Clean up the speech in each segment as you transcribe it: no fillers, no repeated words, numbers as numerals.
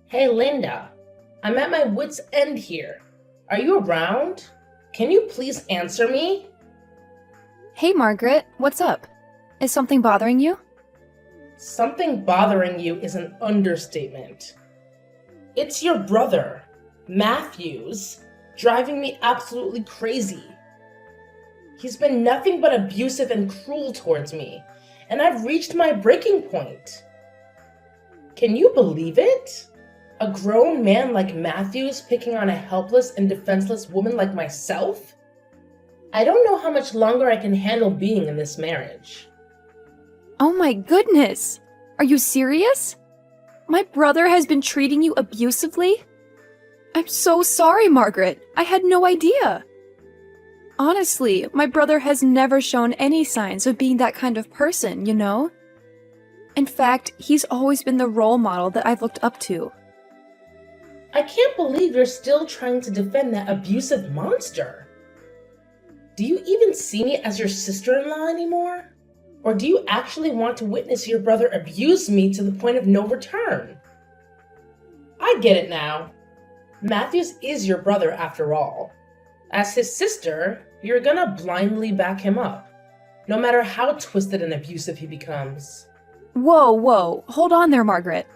Hey Linda, I'm at my wit's end here. Are you around? Can you please answer me? Hey Margaret, what's up? Is something bothering you? Something bothering you is an understatement. It's your brother, Matthews, driving me absolutely crazy. He's been nothing but abusive and cruel towards me, and I've reached my breaking point. Can you believe it? A grown man like Matthews picking on a helpless and defenseless woman like myself? I don't know how much longer I can handle being in this marriage. Oh my goodness! Are you serious? My brother has been treating you abusively? I'm so sorry, Margaret. I had no idea. Honestly, my brother has never shown any signs of being that kind of person, you know? In fact, he's always been the role model that I've looked up to. I can't believe you're still trying to defend that abusive monster. Do you even see me as your sister-in-law anymore? Or do you actually want to witness your brother abuse me to the point of no return? I get it now. Matthews is your brother after all. As his sister, you're gonna blindly back him up, no matter how twisted and abusive he becomes. Whoa, hold on there, Margaret.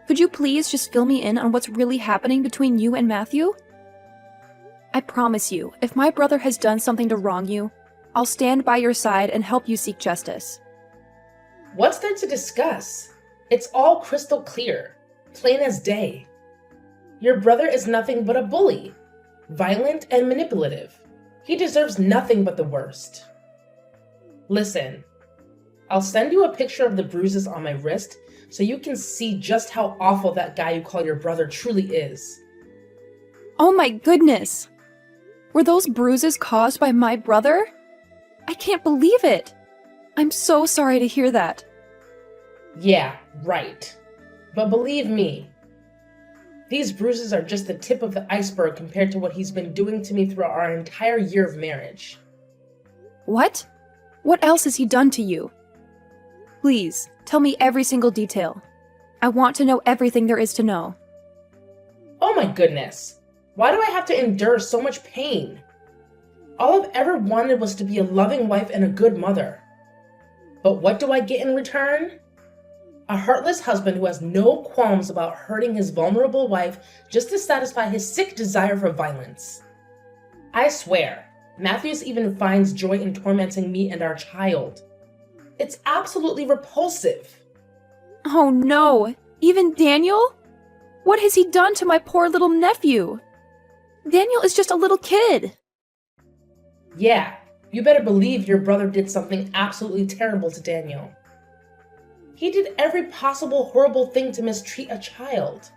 Could you please just fill me in on what's really happening between you and Matthew? I promise you, if my brother has done something to wrong you, I'll stand by your side and help you seek justice. What's there to discuss? It's all crystal clear, plain as day. Your brother is nothing but a bully, violent and manipulative. He deserves nothing but the worst. Listen, I'll send you a picture of the bruises on my wrist so you can see just how awful that guy you call your brother truly is. Oh my goodness! Were those bruises caused by my brother? I can't believe it! I'm so sorry to hear that. Yeah, right. But believe me, these bruises are just the tip of the iceberg compared to what he's been doing to me throughout our entire year of marriage. What? What else has he done to you? Please, tell me every single detail. I want to know everything there is to know. Oh my goodness. Why do I have to endure so much pain? All I've ever wanted was to be a loving wife and a good mother. But what do I get in return? A heartless husband who has no qualms about hurting his vulnerable wife just to satisfy his sick desire for violence. I swear, Matthews even finds joy in tormenting me and our child. It's absolutely repulsive. Oh no! Even Daniel? What has he done to my poor little nephew? Daniel is just a little kid. Yeah, you better believe your brother did something absolutely terrible to Daniel. He did every possible horrible thing to mistreat a child.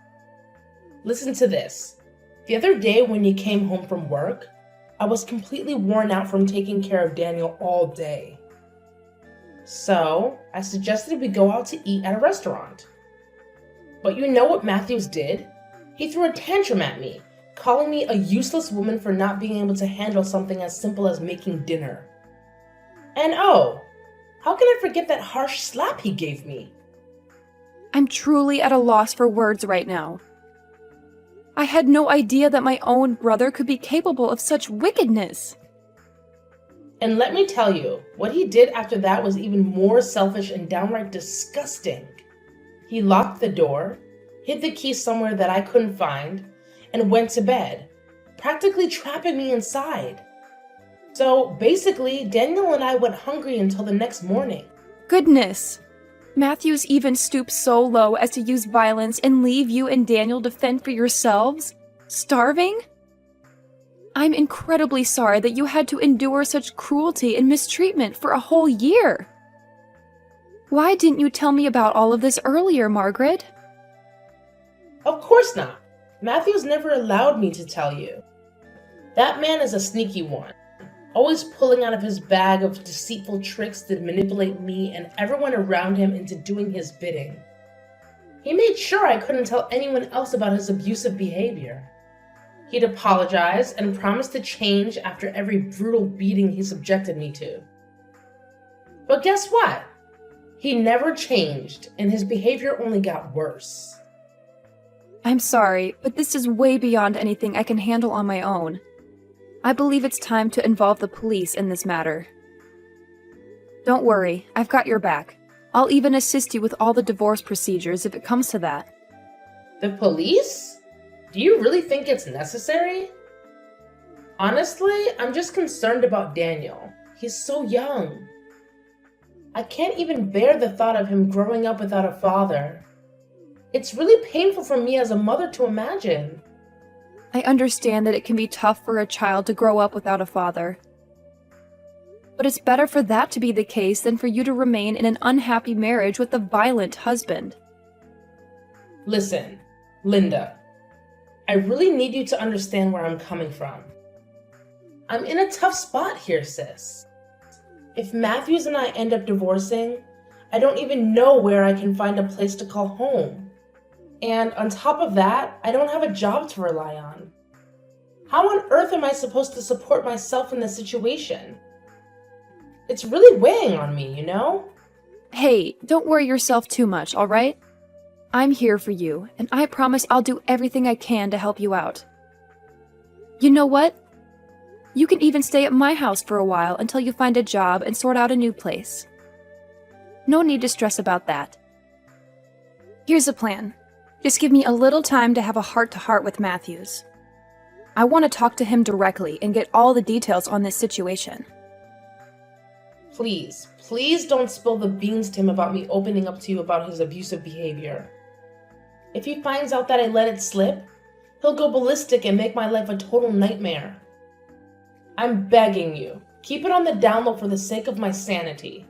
Listen to this. The other day when you came home from work, I was completely worn out from taking care of Daniel all day. So, I suggested we go out to eat at a restaurant. But you know what Matthews did? He threw a tantrum at me, calling me a useless woman for not being able to handle something as simple as making dinner. And oh, how can I forget that harsh slap he gave me? I'm truly at a loss for words right now. I had no idea that my own brother could be capable of such wickedness. And let me tell you, what he did after that was even more selfish and downright disgusting. He locked the door, hid the key somewhere that I couldn't find, and went to bed, practically trapping me inside. So basically, Daniel and I went hungry until the next morning. Goodness! Matthews even stooped so low as to use violence and leave you and Daniel to fend for yourselves? Starving? I'm incredibly sorry that you had to endure such cruelty and mistreatment for a whole year. Why didn't you tell me about all of this earlier, Margaret? Of course not. Matthews never allowed me to tell you. That man is a sneaky one, always pulling out of his bag of deceitful tricks to manipulate me and everyone around him into doing his bidding. He made sure I couldn't tell anyone else about his abusive behavior. He'd apologize and promise to change after every brutal beating he subjected me to. But guess what? He never changed, and his behavior only got worse. I'm sorry, but this is way beyond anything I can handle on my own. I believe it's time to involve the police in this matter. Don't worry, I've got your back. I'll even assist you with all the divorce procedures if it comes to that. The police? Do you really think it's necessary? Honestly, I'm just concerned about Daniel. He's so young. I can't even bear the thought of him growing up without a father. It's really painful for me as a mother to imagine. I understand that it can be tough for a child to grow up without a father. But it's better for that to be the case than for you to remain in an unhappy marriage with a violent husband. Listen, Linda, I really need you to understand where I'm coming from. I'm in a tough spot here, sis. If Matthews and I end up divorcing, I don't even know where I can find a place to call home. And on top of that, I don't have a job to rely on. How on earth am I supposed to support myself in this situation? It's really weighing on me, you know? Hey, don't worry yourself too much, alright? I'm here for you, and I promise I'll do everything I can to help you out. You know what? You can even stay at my house for a while until you find a job and sort out a new place. No need to stress about that. Here's the plan. Just give me a little time to have a heart-to-heart with Matthews. I want to talk to him directly and get all the details on this situation. Please, please don't spill the beans to him about me opening up to you about his abusive behavior. If he finds out that I let it slip, he'll go ballistic and make my life a total nightmare. I'm begging you, keep it on the down low for the sake of my sanity.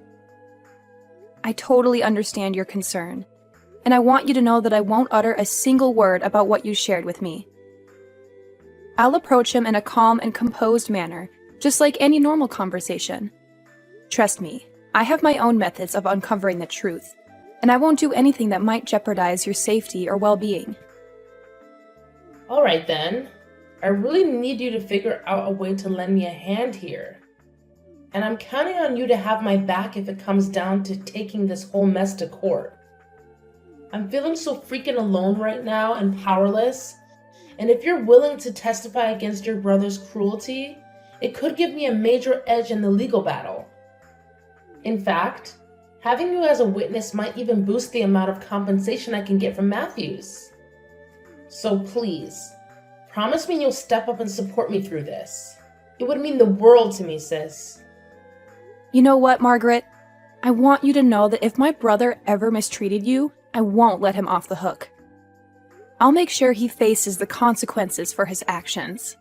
I totally understand your concern, and I want you to know that I won't utter a single word about what you shared with me. I'll approach him in a calm and composed manner, just like any normal conversation. Trust me, I have my own methods of uncovering the truth, and I won't do anything that might jeopardize your safety or well-being. Alright then, I really need you to figure out a way to lend me a hand here. And I'm counting on you to have my back if it comes down to taking this whole mess to court. I'm feeling so freaking alone right now and powerless, and if you're willing to testify against your brother's cruelty, it could give me a major edge in the legal battle. In fact, having you as a witness might even boost the amount of compensation I can get from Matthews. So please, promise me you'll step up and support me through this. It would mean the world to me, sis. You know what, Margaret? I want you to know that if my brother ever mistreated you, I won't let him off the hook. I'll make sure he faces the consequences for his actions.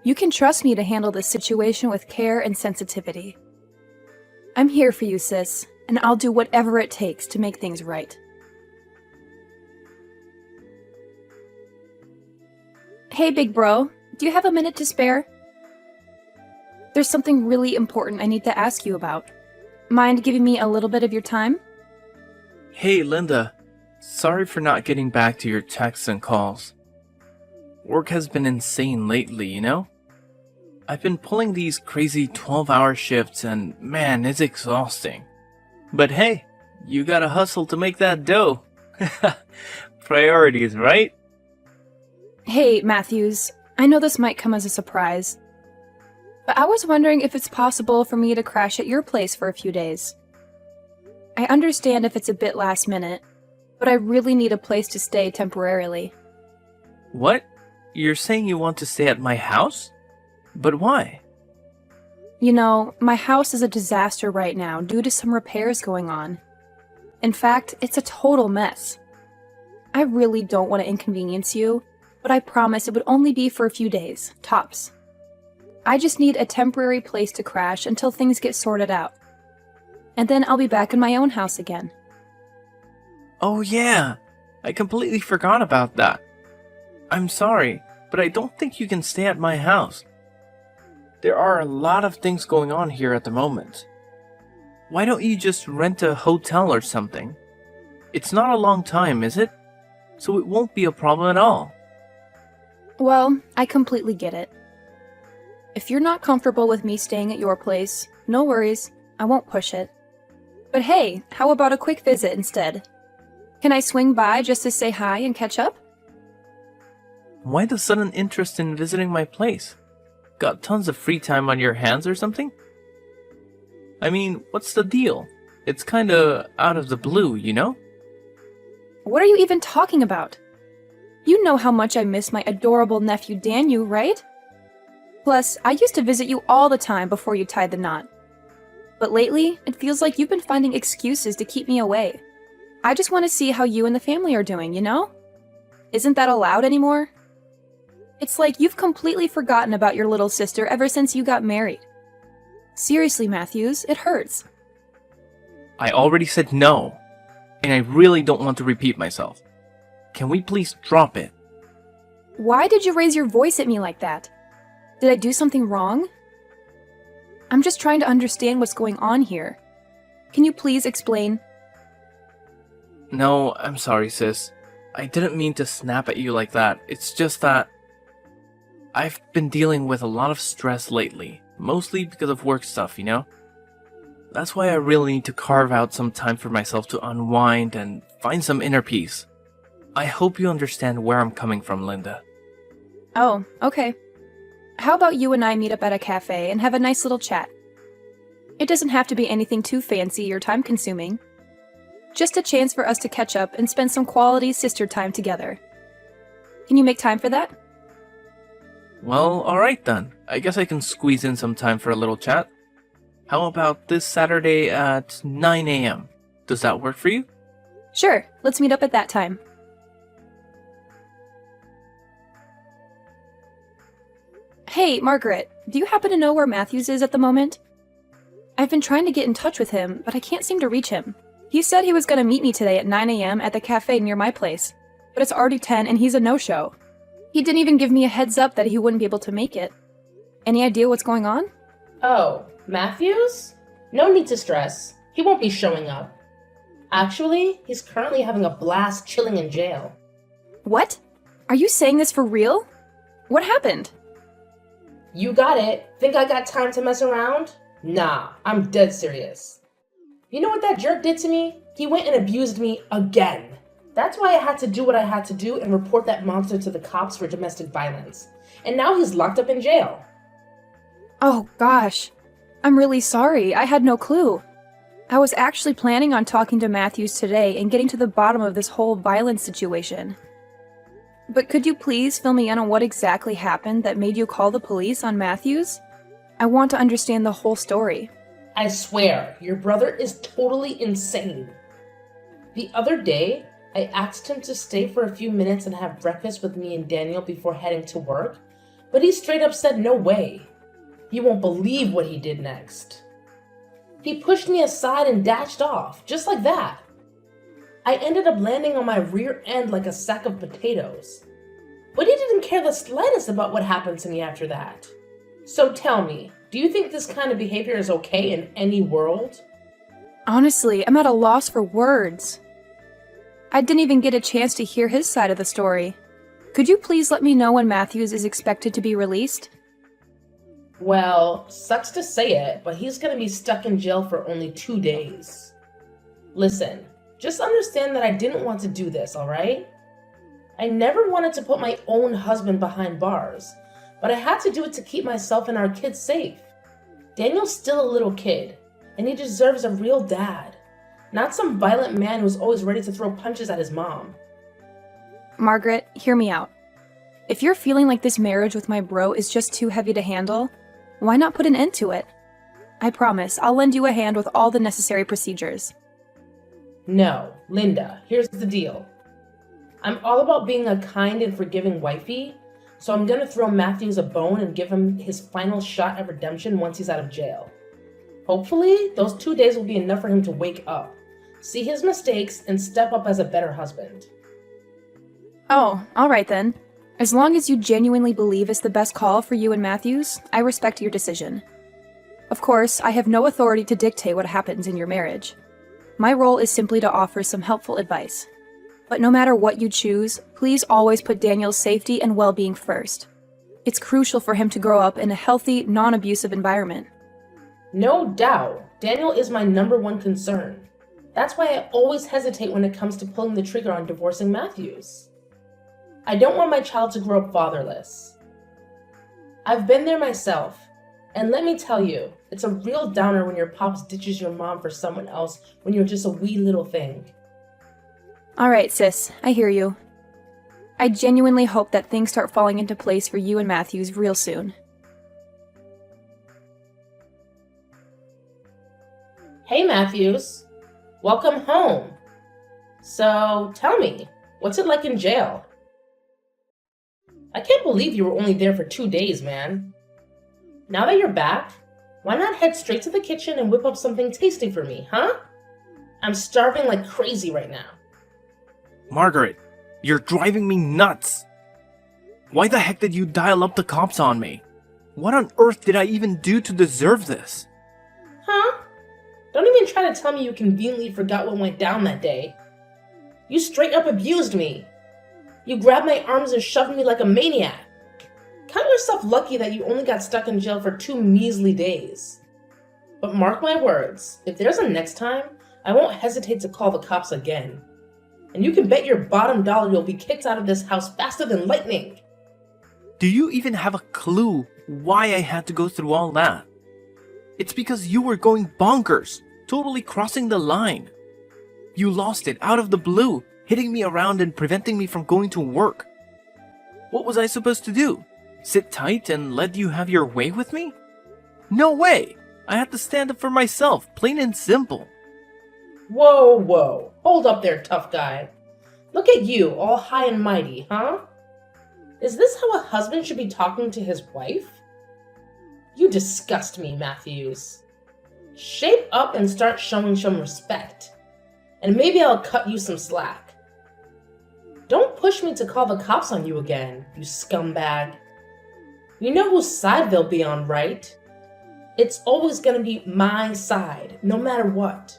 You can trust me to handle this situation with care and sensitivity. I'm here for you, sis, and I'll do whatever it takes to make things right. Hey, big bro, do you have a minute to spare? There's something really important I need to ask you about. Mind giving me a little bit of your time? Hey, Linda. Sorry for not getting back to your texts and calls. Work has been insane lately, you know? I've been pulling these crazy 12-hour shifts and, man, it's exhausting. But hey, you gotta hustle to make that dough. Priorities, right? Hey, Matthews, I know this might come as a surprise, but I was wondering if it's possible for me to crash at your place for a few days. I understand if it's a bit last minute, but I really need a place to stay temporarily. What? You're saying you want to stay at my house? But why? You know, my house is a disaster right now due to some repairs going on. In fact, it's a total mess. I really don't want to inconvenience you, but I promise it would only be for a few days, tops. I just need a temporary place to crash until things get sorted out. And then I'll be back in my own house again. Oh yeah, I completely forgot about that. I'm sorry, but I don't think you can stay at my house. There are a lot of things going on here at the moment. Why don't you just rent a hotel or something? It's not a long time, is it? So it won't be a problem at all. Well, I completely get it. If you're not comfortable with me staying at your place, no worries, I won't push it. But hey, how about a quick visit instead? Can I swing by just to say hi and catch up? Why the sudden interest in visiting my place? Got tons of free time on your hands or something? I mean, what's the deal? It's kinda out of the blue, you know? What are you even talking about? You know how much I miss my adorable nephew Daniel, right? Plus, I used to visit you all the time before you tied the knot. But lately, it feels like you've been finding excuses to keep me away. I just want to see how you and the family are doing, you know? Isn't that allowed anymore? It's like you've completely forgotten about your little sister ever since you got married. Seriously, Matthews, it hurts. I already said no, and I really don't want to repeat myself. Can we please drop it? Why did you raise your voice at me like that? Did I do something wrong? I'm just trying to understand what's going on here. Can you please explain? No, I'm sorry, sis. I didn't mean to snap at you like that. It's just that I've been dealing with a lot of stress lately, mostly because of work stuff, you know? That's why I really need to carve out some time for myself to unwind and find some inner peace. I hope you understand where I'm coming from, Linda. Oh, okay. How about you and I meet up at a cafe and have a nice little chat? It doesn't have to be anything too fancy or time-consuming. Just a chance for us to catch up and spend some quality sister time together. Can you make time for that? Well, alright then. I guess I can squeeze in some time for a little chat. How about this Saturday at 9 a.m.? Does that work for you? Sure, let's meet up at that time. Hey, Margaret, do you happen to know where Matthews is at the moment? I've been trying to get in touch with him, but I can't seem to reach him. He said he was going to meet me today at 9 a.m. at the cafe near my place, but it's already 10 and he's a no-show. He didn't even give me a heads up that he wouldn't be able to make it. Any idea what's going on? Oh, Matthews? No need to stress. He won't be showing up. Actually, he's currently having a blast chilling in jail. What? Are you saying this for real? What happened? You got it. Think I got time to mess around? Nah, I'm dead serious. You know what that jerk did to me? He went and abused me again. That's why I had to do what I had to do and report that monster to the cops for domestic violence. And now he's locked up in jail. Oh, gosh. I'm really sorry. I had no clue. I was actually planning on talking to Matthews today and getting to the bottom of this whole violence situation. But could you please fill me in on what exactly happened that made you call the police on Matthews? I want to understand the whole story. I swear, your brother is totally insane. The other day, I asked him to stay for a few minutes and have breakfast with me and Daniel before heading to work, but he straight up said no way. You won't believe what he did next. He pushed me aside and dashed off, just like that. I ended up landing on my rear end like a sack of potatoes. But he didn't care the slightest about what happened to me after that. So tell me, do you think this kind of behavior is okay in any world? Honestly, I'm at a loss for words. I didn't even get a chance to hear his side of the story. Could you please let me know when Matthews is expected to be released? Well, sucks to say it, but he's gonna be stuck in jail for only 2 days. Listen, just understand that I didn't want to do this, alright? I never wanted to put my own husband behind bars, but I had to do it to keep myself and our kids safe. Daniel's still a little kid, and he deserves a real dad, not some violent man who's always ready to throw punches at his mom. Margaret, hear me out. If you're feeling like this marriage with my bro is just too heavy to handle, why not put an end to it? I promise, I'll lend you a hand with all the necessary procedures. No, Linda, here's the deal. I'm all about being a kind and forgiving wifey, so I'm gonna throw Matthews a bone and give him his final shot at redemption once he's out of jail. Hopefully, those 2 days will be enough for him to wake up, see his mistakes, and step up as a better husband. Oh, alright then. As long as you genuinely believe it's the best call for you and Matthews, I respect your decision. Of course, I have no authority to dictate what happens in your marriage. My role is simply to offer some helpful advice. But no matter what you choose, please always put Daniel's safety and well-being first. It's crucial for him to grow up in a healthy, non-abusive environment. No doubt, Daniel is my number one concern. That's why I always hesitate when it comes to pulling the trigger on divorcing Matthews. I don't want my child to grow up fatherless. I've been there myself, and let me tell you, it's a real downer when your pops ditches your mom for someone else when you're just a wee little thing. Alright, sis, I hear you. I genuinely hope that things start falling into place for you and Matthews real soon. Hey, Matthews. Welcome home. So, tell me, what's it like in jail? I can't believe you were only there for 2 days, man. Now that you're back, why not head straight to the kitchen and whip up something tasty for me, huh? I'm starving like crazy right now. Margaret, you're driving me nuts. Why the heck did you dial up the cops on me? What on earth did I even do to deserve this? Huh? Don't even try to tell me you conveniently forgot what went down that day. You straight up abused me. You grabbed my arms and shoved me like a maniac. Count yourself lucky that you only got stuck in jail for 2 measly days. But mark my words, if there's a next time, I won't hesitate to call the cops again. And you can bet your bottom dollar you'll be kicked out of this house faster than lightning. Do you even have a clue why I had to go through all that? It's because you were going bonkers, totally crossing the line. You lost it out of the blue, hitting me around and preventing me from going to work. What was I supposed to do? Sit tight and let you have your way with me? No way! I had to stand up for myself, plain and simple. Whoa, whoa. Hold up there, tough guy. Look at you, all high and mighty, huh? Is this how a husband should be talking to his wife? You disgust me, Matthews. Shape up and start showing some respect. And maybe I'll cut you some slack. Don't push me to call the cops on you again, you scumbag. You know whose side they'll be on, right? It's always gonna be my side, no matter what.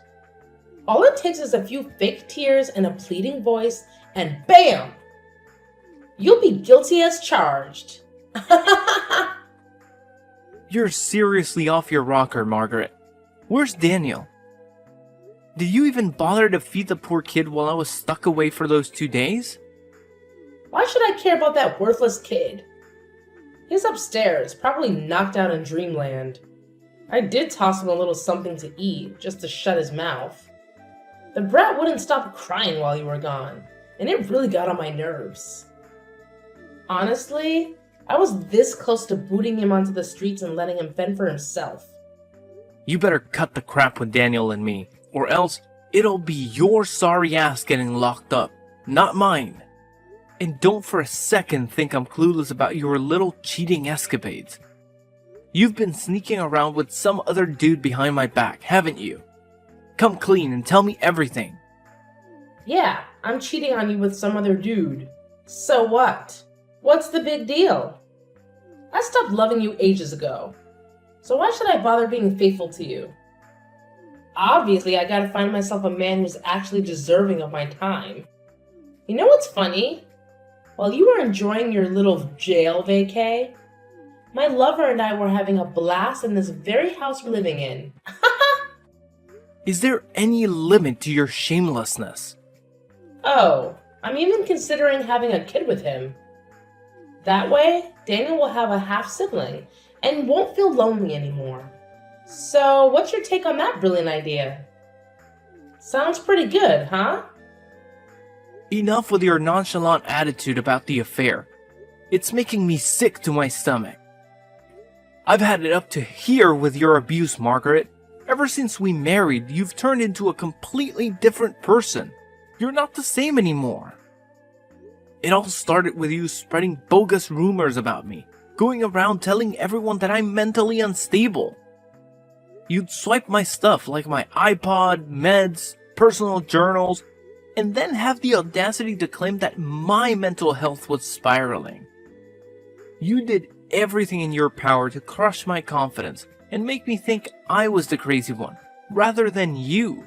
All it takes is a few fake tears and a pleading voice, and BAM! You'll be guilty as charged. You're seriously off your rocker, Margaret. Where's Daniel? Did you even bother to feed the poor kid while I was stuck away for those 2 days? Why should I care about that worthless kid? He's upstairs, probably knocked out in dreamland. I did toss him a little something to eat, just to shut his mouth. The brat wouldn't stop crying while you were gone, and it really got on my nerves. Honestly, I was this close to booting him onto the streets and letting him fend for himself. You better cut the crap with Daniel and me, or else it'll be your sorry ass getting locked up, not mine. And don't for a second think I'm clueless about your little cheating escapades. You've been sneaking around with some other dude behind my back, haven't you? Come clean and tell me everything. Yeah, I'm cheating on you with some other dude. So what? What's the big deal? I stopped loving you ages ago. So why should I bother being faithful to you? Obviously, I gotta find myself a man who's actually deserving of my time. You know what's funny? While you were enjoying your little jail vacay, my lover and I were having a blast in this very house we're living in. Is there any limit to your shamelessness? Oh, I'm even considering having a kid with him. That way, Daniel will have a half-sibling and won't feel lonely anymore. So, what's your take on that brilliant idea? Sounds pretty good, huh? Enough with your nonchalant attitude about the affair. It's making me sick to my stomach. I've had it up to here with your abuse, Margaret. Ever since we married, you've turned into a completely different person. You're not the same anymore. It all started with you spreading bogus rumors about me, going around telling everyone that I'm mentally unstable. You'd swipe my stuff like my iPod, meds, personal journals, and then have the audacity to claim that my mental health was spiraling. You did everything in your power to crush my confidence and make me think I was the crazy one, rather than you.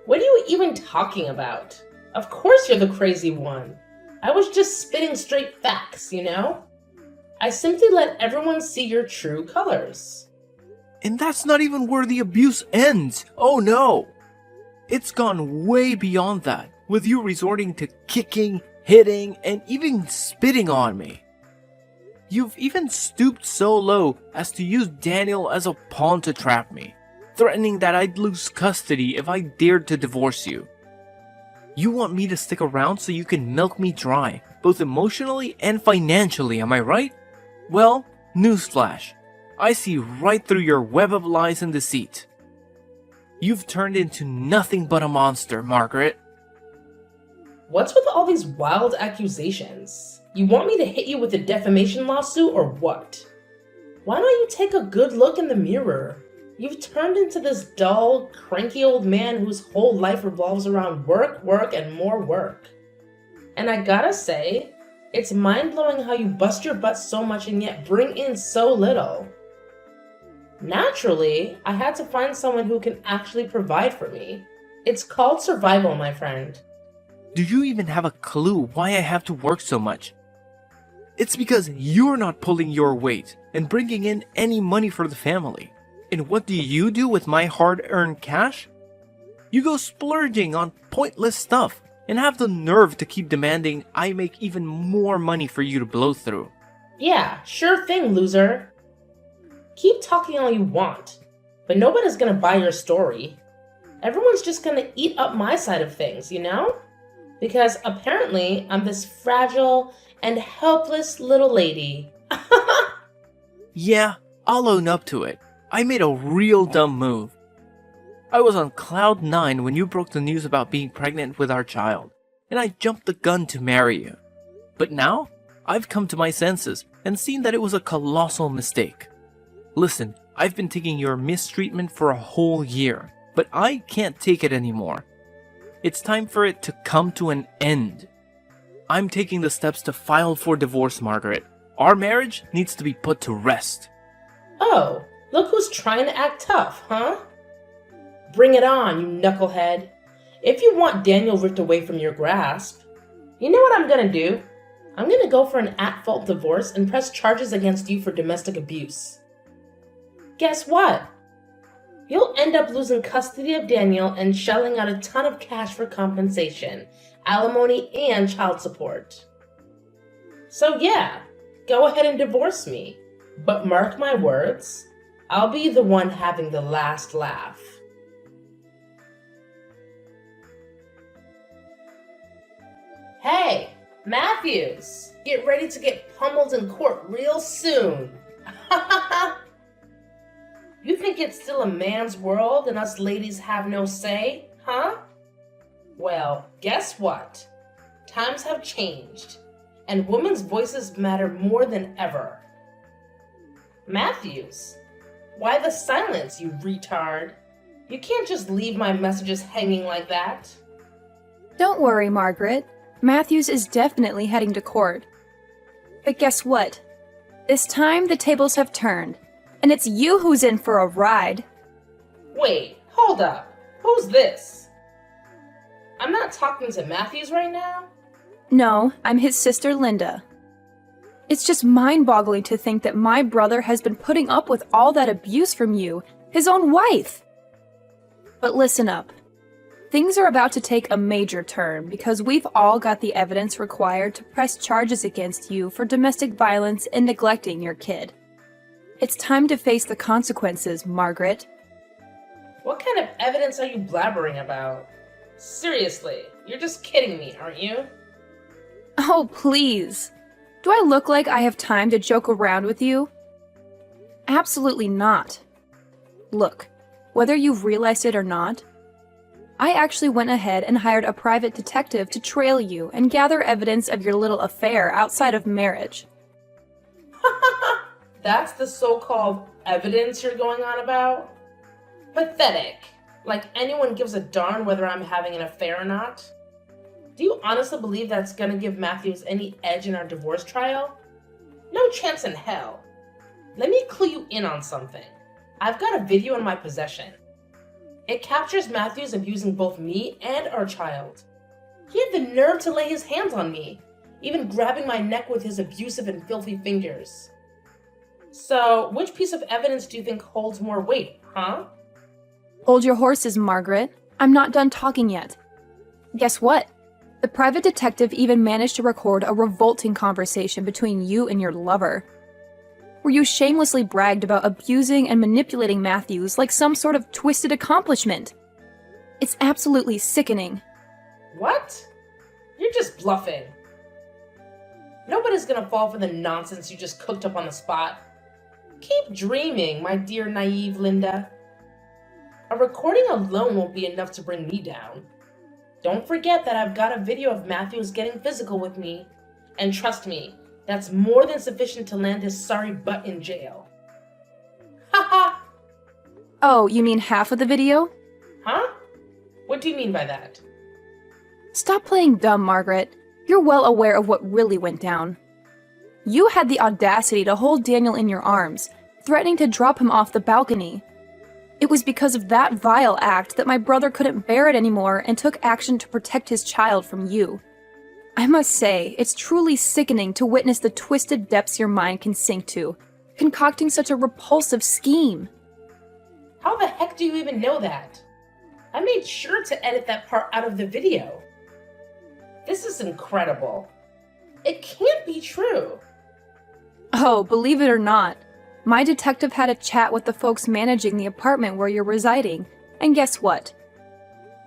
What are you even talking about? Of course you're the crazy one. I was just spitting straight facts, you know? I simply let everyone see your true colors. And that's not even where the abuse ends. Oh no! It's gone way beyond that, with you resorting to kicking, hitting, and even spitting on me. You've even stooped so low as to use Daniel as a pawn to trap me, threatening that I'd lose custody if I dared to divorce you. You want me to stick around so you can milk me dry, both emotionally and financially, am I right? Well, newsflash. I see right through your web of lies and deceit. You've turned into nothing but a monster, Margaret. What's with all these wild accusations? You want me to hit you with a defamation lawsuit or what? Why don't you take a good look in the mirror? You've turned into this dull, cranky old man whose whole life revolves around work, work, and more work. And I gotta say, it's mind-blowing how you bust your butt so much and yet bring in so little. Naturally, I had to find someone who can actually provide for me. It's called survival, my friend. Do you even have a clue why I have to work so much? It's because you're not pulling your weight and bringing in any money for the family. And what do you do with my hard-earned cash? You go splurging on pointless stuff and have the nerve to keep demanding I make even more money for you to blow through. Yeah, sure thing, loser. Keep talking all you want, but nobody's gonna buy your story. Everyone's just gonna eat up my side of things, you know? Because apparently I'm this fragile and helpless little lady. Yeah, I'll own up to it. I made a real dumb move. I was on cloud 9 when you broke the news about being pregnant with our child, and I jumped the gun to marry you. But now, I've come to my senses and seen that it was a colossal mistake. Listen, I've been taking your mistreatment for a whole year, but I can't take it anymore. It's time for it to come to an end. I'm taking the steps to file for divorce, Margaret. Our marriage needs to be put to rest. Oh, look who's trying to act tough, huh? Bring it on, you knucklehead. If you want Daniel ripped away from your grasp, you know what I'm gonna do? I'm gonna go for an at-fault divorce and press charges against you for domestic abuse. Guess what? You'll end up losing custody of Daniel and shelling out a ton of cash for compensation, alimony, and child support. So yeah, go ahead and divorce me. But mark my words, I'll be the one having the last laugh. Hey, Matthews, get ready to get pummeled in court real soon. You think it's still a man's world and us ladies have no say, huh? Well, guess what? Times have changed, and women's voices matter more than ever. Matthews, why the silence, you retard? You can't just leave my messages hanging like that. Don't worry, Margaret. Matthews is definitely heading to court. But guess what? This time the tables have turned, and it's you who's in for a ride. Wait, hold up. Who's this? I'm not talking to Matthews right now. No, I'm his sister Linda. It's just mind-boggling to think that my brother has been putting up with all that abuse from you, his own wife. But listen up. Things are about to take a major turn because we've all got the evidence required to press charges against you for domestic violence and neglecting your kid. It's time to face the consequences, Margaret. What kind of evidence are you blabbering about? Seriously, you're just kidding me, aren't you? Oh, please. Do I look like I have time to joke around with you? Absolutely not. Look, whether you've realized it or not, I actually went ahead and hired a private detective to trail you and gather evidence of your little affair outside of marriage. That's the so-called evidence you're going on about? Pathetic. Like anyone gives a darn whether I'm having an affair or not? Do you honestly believe that's gonna give Matthews any edge in our divorce trial? No chance in hell. Let me clue you in on something. I've got a video in my possession. It captures Matthews abusing both me and our child. He had the nerve to lay his hands on me, even grabbing my neck with his abusive and filthy fingers. So, which piece of evidence do you think holds more weight, huh? Hold your horses, Margaret. I'm not done talking yet. Guess what? The private detective even managed to record a revolting conversation between you and your lover, where you shamelessly bragged about abusing and manipulating Matthews like some sort of twisted accomplishment. It's absolutely sickening. What? You're just bluffing. Nobody's gonna fall for the nonsense you just cooked up on the spot. Keep dreaming, my dear naive Linda. A recording alone won't be enough to bring me down. Don't forget that I've got a video of Matthews getting physical with me. And trust me, that's more than sufficient to land his sorry butt in jail. Haha! Oh, you mean half of the video? Huh? What do you mean by that? Stop playing dumb, Margaret. You're well aware of what really went down. You had the audacity to hold Daniel in your arms, threatening to drop him off the balcony. It was because of that vile act that my brother couldn't bear it anymore and took action to protect his child from you. I must say, it's truly sickening to witness the twisted depths your mind can sink to, concocting such a repulsive scheme. How the heck do you even know that? I made sure to edit that part out of the video. This is incredible. It can't be true. Oh, believe it or not, my detective had a chat with the folks managing the apartment where you're residing, and guess what?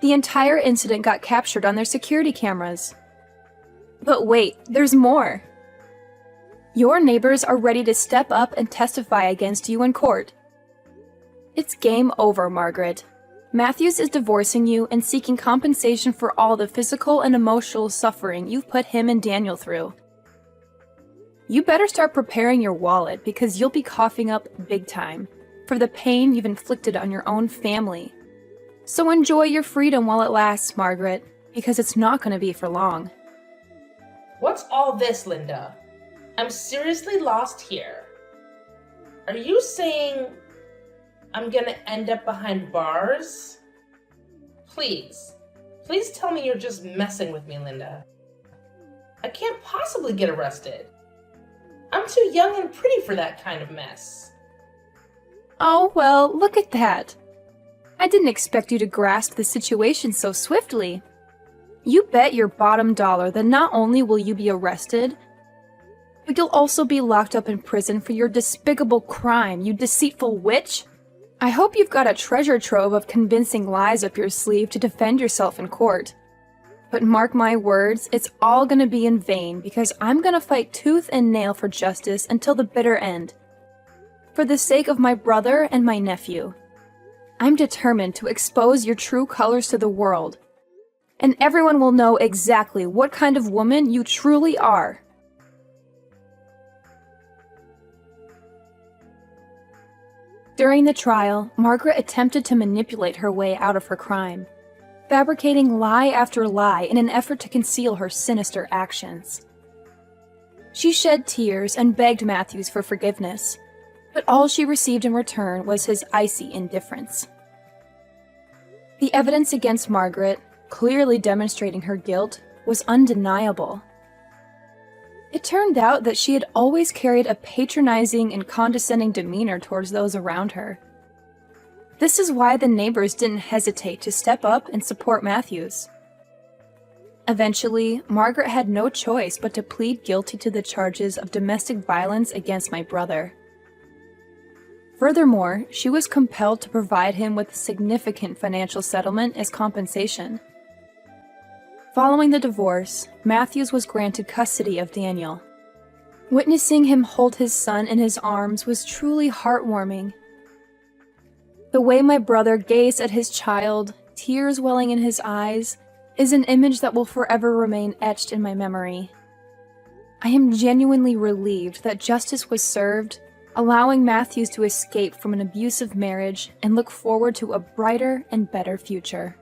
The entire incident got captured on their security cameras. But wait, there's more. Your neighbors are ready to step up and testify against you in court. It's game over, Margaret. Matthews is divorcing you and seeking compensation for all the physical and emotional suffering you've put him and Daniel through. You better start preparing your wallet because you'll be coughing up big time for the pain you've inflicted on your own family. So enjoy your freedom while it lasts, Margaret, because it's not going to be for long. What's all this, Linda? I'm seriously lost here. Are you saying I'm gonna end up behind bars? Please tell me you're just messing with me, Linda. I can't possibly get arrested. I'm too young and pretty for that kind of mess. Oh, well, look at that. I didn't expect you to grasp the situation so swiftly. You bet your bottom dollar that not only will you be arrested, but you'll also be locked up in prison for your despicable crime, you deceitful witch. I hope you've got a treasure trove of convincing lies up your sleeve to defend yourself in court. But mark my words, it's all gonna be in vain because I'm gonna fight tooth and nail for justice until the bitter end. For the sake of my brother and my nephew. I'm determined to expose your true colors to the world. And everyone will know exactly what kind of woman you truly are. During the trial, Margaret attempted to manipulate her way out of her crime, fabricating lie after lie in an effort to conceal her sinister actions. She shed tears and begged Matthews for forgiveness, but all she received in return was his icy indifference. The evidence against Margaret, clearly demonstrating her guilt, was undeniable. It turned out that she had always carried a patronizing and condescending demeanor towards those around her. This is why the neighbors didn't hesitate to step up and support Matthews. Eventually, Margaret had no choice but to plead guilty to the charges of domestic violence against my brother. Furthermore, she was compelled to provide him with a significant financial settlement as compensation. Following the divorce, Matthews was granted custody of Daniel. Witnessing him hold his son in his arms was truly heartwarming. The way my brother gazed at his child, tears welling in his eyes, is an image that will forever remain etched in my memory. I am genuinely relieved that justice was served, allowing Matthews to escape from an abusive marriage and look forward to a brighter and better future.